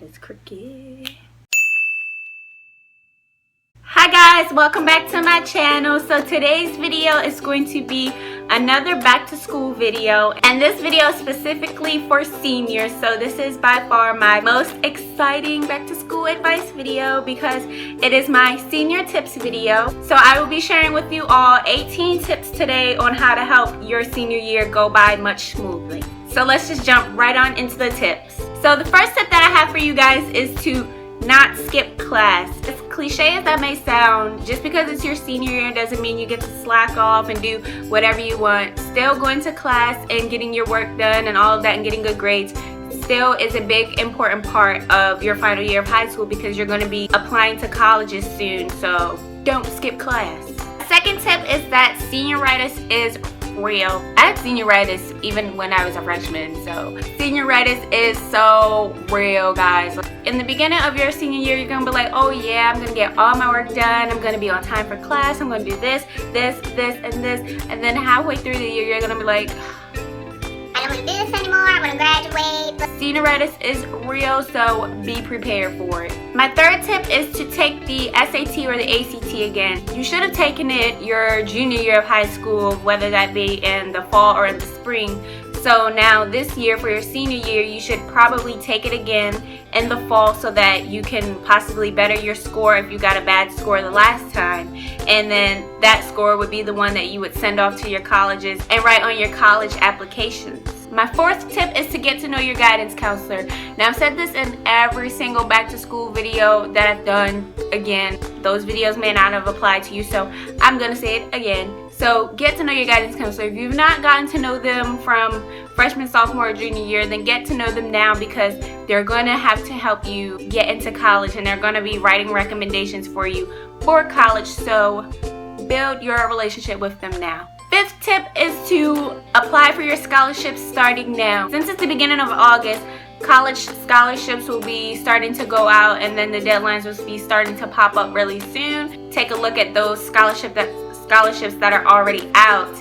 It's cricket. Hi guys, welcome back to my channel. So today's video is going to be another back to school video, and this video is specifically for seniors. So this is by far my most exciting back to school advice video because it is my senior tips video. So I will be sharing with you all 18 tips today on how to help your senior year go by much smoothly. So let's just jump right on into the tips. So the first tip that I have for you guys is to not skip class. As cliche as that may sound, just because it's your senior year doesn't mean you get to slack off and do whatever you want. Still going to class and getting your work done and all of that and getting good grades still is a big important part of your final year of high school because you're going to be applying to colleges soon, so don't skip class. Second tip is that senioritis is real. I had senioritis even when I was a freshman, so senioritis is so real, guys. In the beginning of your senior year, you're gonna be like, oh yeah, I'm gonna get all my work done, I'm gonna be on time for class, I'm gonna do this, and then halfway through the year, you're gonna be like, I don't want to do this anymore, I want to graduate. Senioritis is real, so be prepared for it. My third tip is to take the SAT or the ACT again. You should have taken it your junior year of high school, whether that be in the fall or in the spring. So now this year for your senior year, you should probably take it again in the fall so that you can possibly better your score if you got a bad score the last time. And then that score would be the one that you would send off to your colleges and write on your college applications. My fourth tip is to get to know your guidance counselor. Now I've said this in every single back to school video that I've done. Again, those videos may not have applied to you, so I'm gonna say it again. So get to know your guidance counselor. If you've not gotten to know them from freshman, sophomore, or junior year, then get to know them now because they're going to have to help you get into college and they're going to be writing recommendations for you for college. So build your relationship with them now. Fifth tip is to apply for your scholarships starting now. Since it's the beginning of August, college scholarships will be starting to go out and then the deadlines will be starting to pop up really soon. Take a look at those scholarships that are already out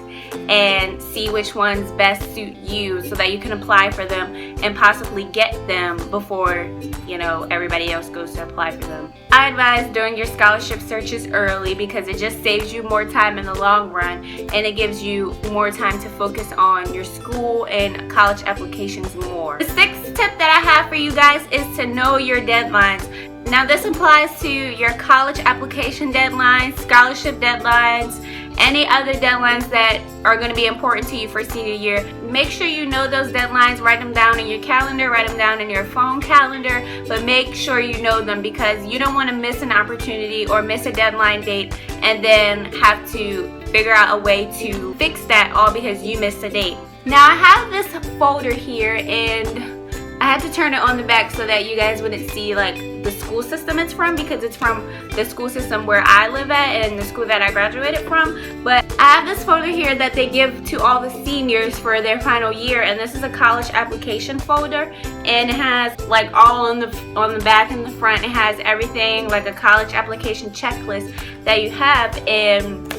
and see which ones best suit you so that you can apply for them and possibly get them before, you know, everybody else goes to apply for them. I advise doing your scholarship searches early because it just saves you more time in the long run and it gives you more time to focus on your school and college applications more. The sixth tip that I have for you guys is to know your deadlines. Now this applies to your college application deadlines, scholarship deadlines, any other deadlines that are going to be important to you for senior year. Make sure you know those deadlines, write them down in your calendar, write them down in your phone calendar, but make sure you know them because you don't want to miss an opportunity or miss a deadline date and then have to figure out a way to fix that all because you missed a date. Now I have this folder here and I had to turn it on the back so that you guys wouldn't see like the school system it's from because it's from the school system where I live at and the school that I graduated from. But I have this folder here that they give to all the seniors for their final year, and this is a college application folder and it has like all on the back and the front. It has everything like a college application checklist that you have, and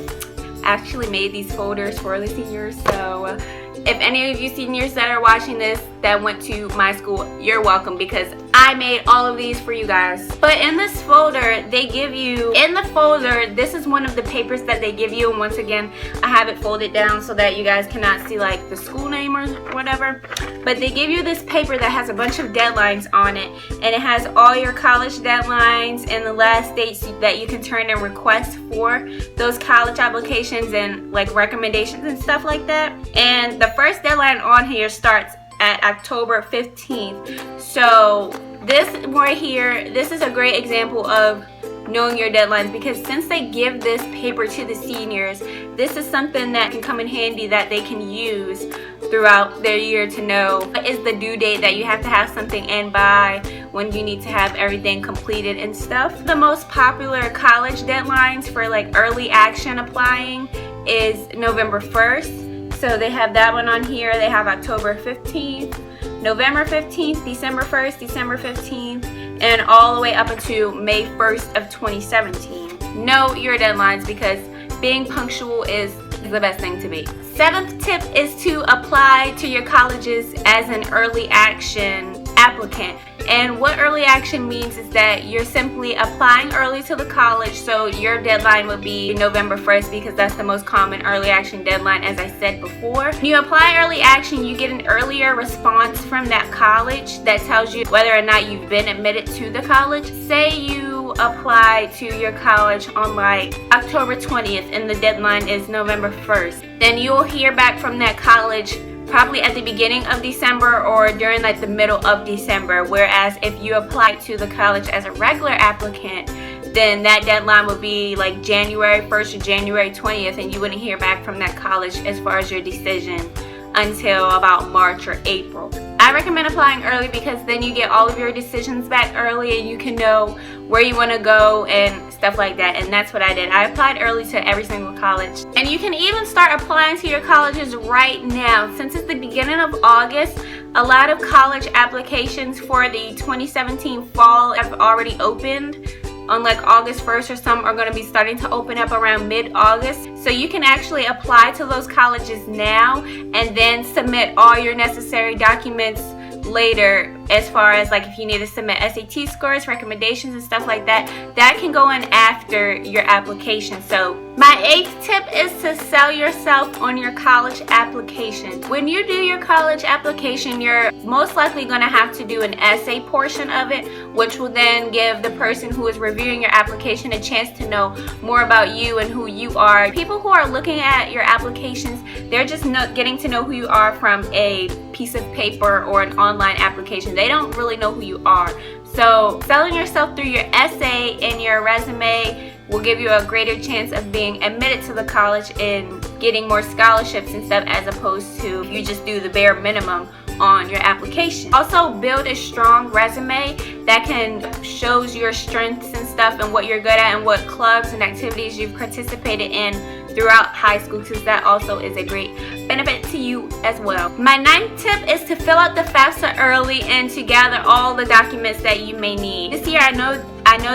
I actually made these folders for the seniors. So if any of you seniors that are watching this that went to my school, you're welcome because I made all of these for you guys. But in this folder, they give you, in the folder, this is one of the papers that they give you. And once again, I have it folded down so that you guys cannot see like the school name or whatever. But they give you this paper that has a bunch of deadlines on it. And it has all your college deadlines and the last dates that you can turn in requests for those college applications and like recommendations and stuff like that. And the first deadline on here starts at October 15th. So this right here, this is a great example of knowing your deadlines because since they give this paper to the seniors, this is something that can come in handy that they can use throughout their year to know what is the due date that you have to have something in by, when you need to have everything completed and stuff. The most popular college deadlines for like early action applying is November 1st. So they have that one on here. They have October 15th, November 15th, December 1st, December 15th, and all the way up until May 1st of 2017. Know your deadlines because being punctual is the best thing to be. Seventh tip is to apply to your colleges as an early action applicant. And what early action means is that you're simply applying early to the college. So your deadline would be November 1st because that's the most common early action deadline, as I said before. When you apply early action, you get an earlier response from that college that tells you whether or not you've been admitted to the college. Say you apply to your college on like October 20th and the deadline is November 1st. Then you'll hear back from that college probably at the beginning of December or during like the middle of December. Whereas if you apply to the college as a regular applicant, then that deadline would be like January 1st or January 20th, and you wouldn't hear back from that college as far as your decision until about March or April. I recommend applying early because then you get all of your decisions back early and you can know where you want to go and stuff like that. And that's what I did. I applied early to every single college. And you can even start applying to your colleges right now. Since it's the beginning of August, a lot of college applications for the 2017 fall have already opened on like August 1st, or some are going to be starting to open up around mid-August. So you can actually apply to those colleges now and then submit all your necessary documents later, as far as like if you need to submit SAT scores, recommendations and stuff like that. That can go in after your application. So my 8th tip is to sell yourself on your college application. When you do your college application, you're most likely going to have to do an essay portion of it, which will then give the person who is reviewing your application a chance to know more about you and who you are. People who are looking at your applications, they're just getting to know who you are from a piece of paper or an online application. They don't really know who you are. So selling yourself through your essay and your resume will give you a greater chance of being admitted to the college and getting more scholarships and stuff, as opposed to if you just do the bare minimum on your application. Also, build a strong resume that can shows your strengths and stuff and what you're good at and what clubs and activities you've participated in throughout high school, because that also is a great benefit to you as well. My 9th tip is to fill out the FAFSA early and to gather all the documents that you may need. This year I know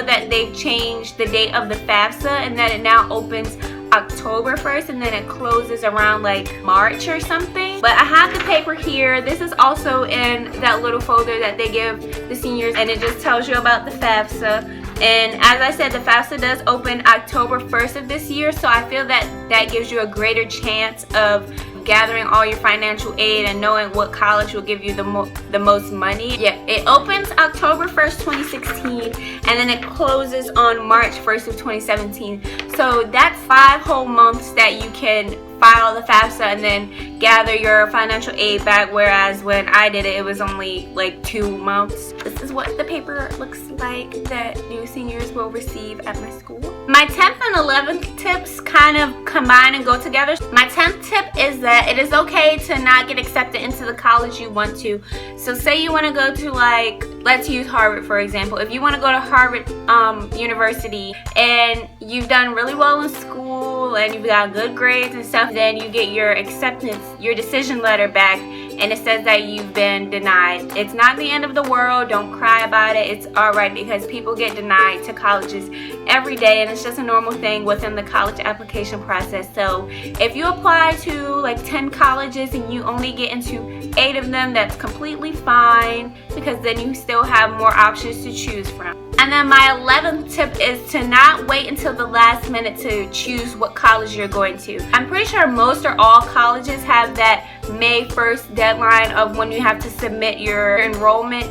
that they've changed the date of the FAFSA and that it now opens October 1st and then it closes around like March or something. But I have the paper here. This is also in that little folder that they give the seniors, and it just tells you about the FAFSA. And as I said, the FAFSA does open October 1st of this year, so I feel that that gives you a greater chance of gathering all your financial aid and knowing what college will give you the most money. Yeah, it opens October 1st, 2016, and then it closes on March 1st of 2017. So that's 5 whole months that you can file the FAFSA and then gather your financial aid back, whereas when I did it, it was only like 2 months. This is what the paper looks like that new seniors will receive at my school. My 10th and 11th tips kind of combine and go together. My 10th tip is that it is okay to not get accepted into the college you want to. So say you want to go to, like, let's use Harvard for example. If you want to go to Harvard University and you've done really well in school and you've got good grades and stuff, then you get your acceptance, your decision letter back, and it says that you've been denied. It's not the end of the world. Don't cry about it. It's alright, because people get denied to colleges every day, and it's just a normal thing within the college application process. So if you apply to like 10 colleges and you only get into 8 of them, that's completely fine, because then you still have more options to choose from. And then my 11th tip is to not wait until the last minute to choose what college you're going to. I'm pretty sure most or all colleges have that May 1st deadline of when you have to submit your enrollment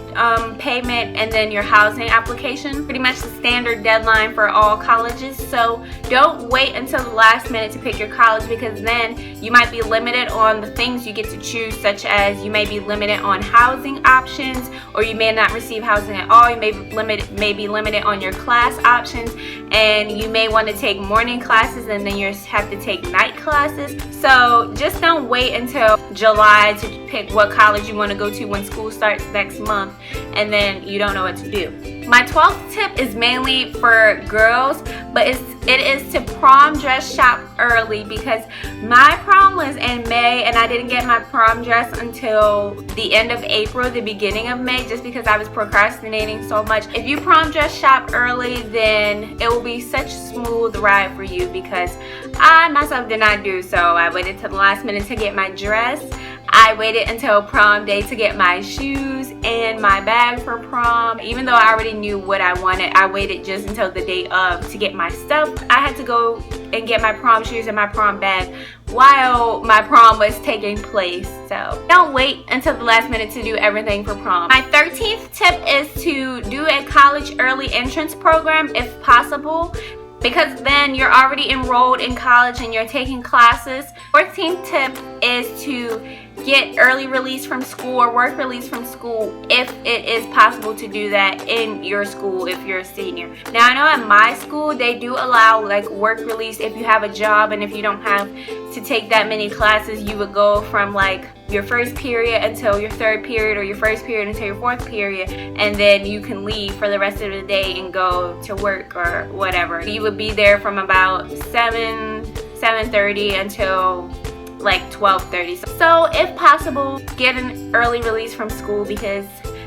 payment and then your housing application. Pretty much the standard deadline for all colleges. So don't wait until the last minute to pick your college, because then you might be limited on the things you get to choose, such as you may be limited on housing options, or you may not receive housing at all. You may be limited on your class options, and you may want to take morning classes and then you have to take night classes. So just don't wait until July to pick what college you want to go to when school starts next month and then you don't know what to do. My 12th tip is mainly for girls, but it is to prom dress shop early, because my prom was in May and I didn't get my prom dress until the end of April, the beginning of May, just because I was procrastinating so much. If you prom dress shop early, then it will be such a smooth ride for you, because I myself did not do so. I waited till the last minute to get my dress. I waited until prom day to get my shoes and my bag for prom. Even though I already knew what I wanted, I waited just until the day of to get my stuff. I had to go and get my prom shoes and my prom bag while my prom was taking place. So don't wait until the last minute to do everything for prom. My 13th tip is to do a college early entrance program if possible, because then you're already enrolled in college and you're taking classes. 14th tip is to get early release from school or work release from school if it is possible to do that in your school if you're a senior. Now I know at my school they do allow like work release if you have a job, and if you don't have to take that many classes, you would go from like your first period until your third period, or your first period until your fourth period, and then you can leave for the rest of the day and go to work or whatever. You would be there from about 7:30 until like 12:30. So if possible, get an early release from school, because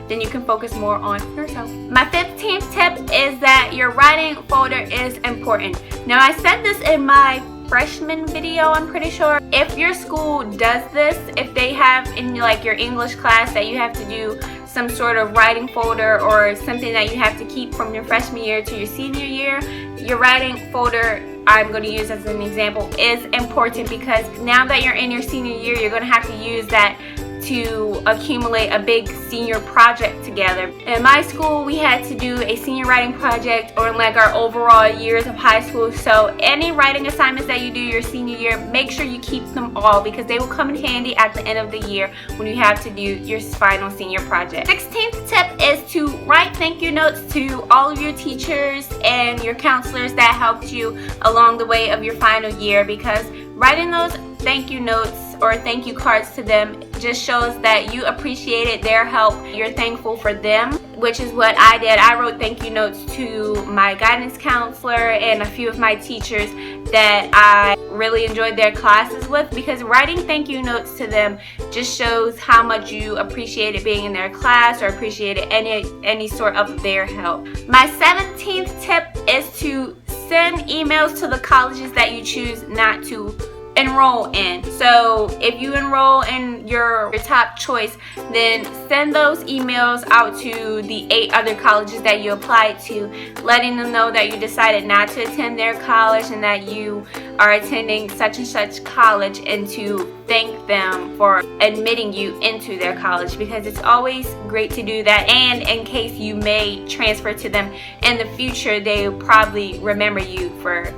then you can focus more on yourself. My 15th tip is that your writing folder is important. Now I said this in my freshman video, I'm pretty sure. If your school does this, if they have in like your English class that you have to do some sort of writing folder or something that you have to keep from your freshman year to your senior year, your writing folder, I'm going to use as an example, is important, because now that you're in your senior year, you're going to have to use that to accumulate a big senior project together. In my school, we had to do a senior writing project on like our overall years of high school. So any writing assignments that you do your senior year, make sure you keep them all, because they will come in handy at the end of the year when you have to do your final senior project. 16th tip is to write thank you notes to all of your teachers and your counselors that helped you along the way of your final year, because writing those thank you notes or thank you cards to them just shows that you appreciated their help. You're thankful for them, which is what I did. I wrote thank you notes to my guidance counselor and a few of my teachers that I really enjoyed their classes with, because writing thank you notes to them just shows how much you appreciated being in their class or appreciated any sort of their help. My 17th tip is to send emails to the colleges that you choose not to enroll in. So if you enroll in your top choice, then send those emails out to the 8 other colleges that you applied to, letting them know that you decided not to attend their college and that you are attending such and such college, and to thank them for admitting you into their college, because it's always great to do that. And in case you may transfer to them in the future, they will probably remember you for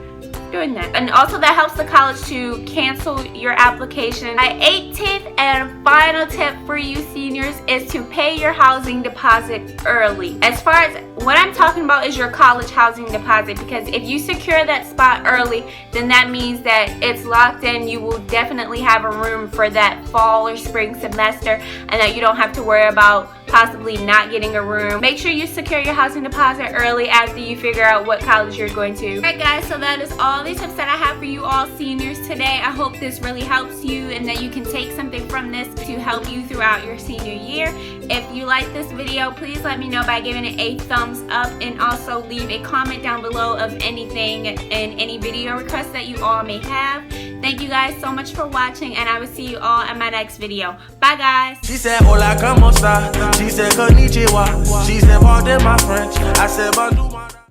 doing that. And also that helps the college to cancel your application. My 18th and final tip for you seniors is to pay your housing deposit early. As far as what I'm talking about is your college housing deposit, because if you secure that spot early, then that means that it's locked in. You will definitely have a room for that fall or spring semester, and that you don't have to worry about possibly not getting a room. Make sure you secure your housing deposit early after you figure out what college you're going to. Alright guys, so that is all the tips that I have for you all seniors today. I hope this really helps you and that you can take something from this to help you throughout your senior year. If you like this video, please let me know by giving it a thumbs up, and also leave a comment down below of anything and any video requests that you all may have. Thank you guys so much for watching, and I will see you all in my next video. Bye guys. She said, hola, como esta? She said, konnichiwa. She said, pardon my French. I said, bonjour.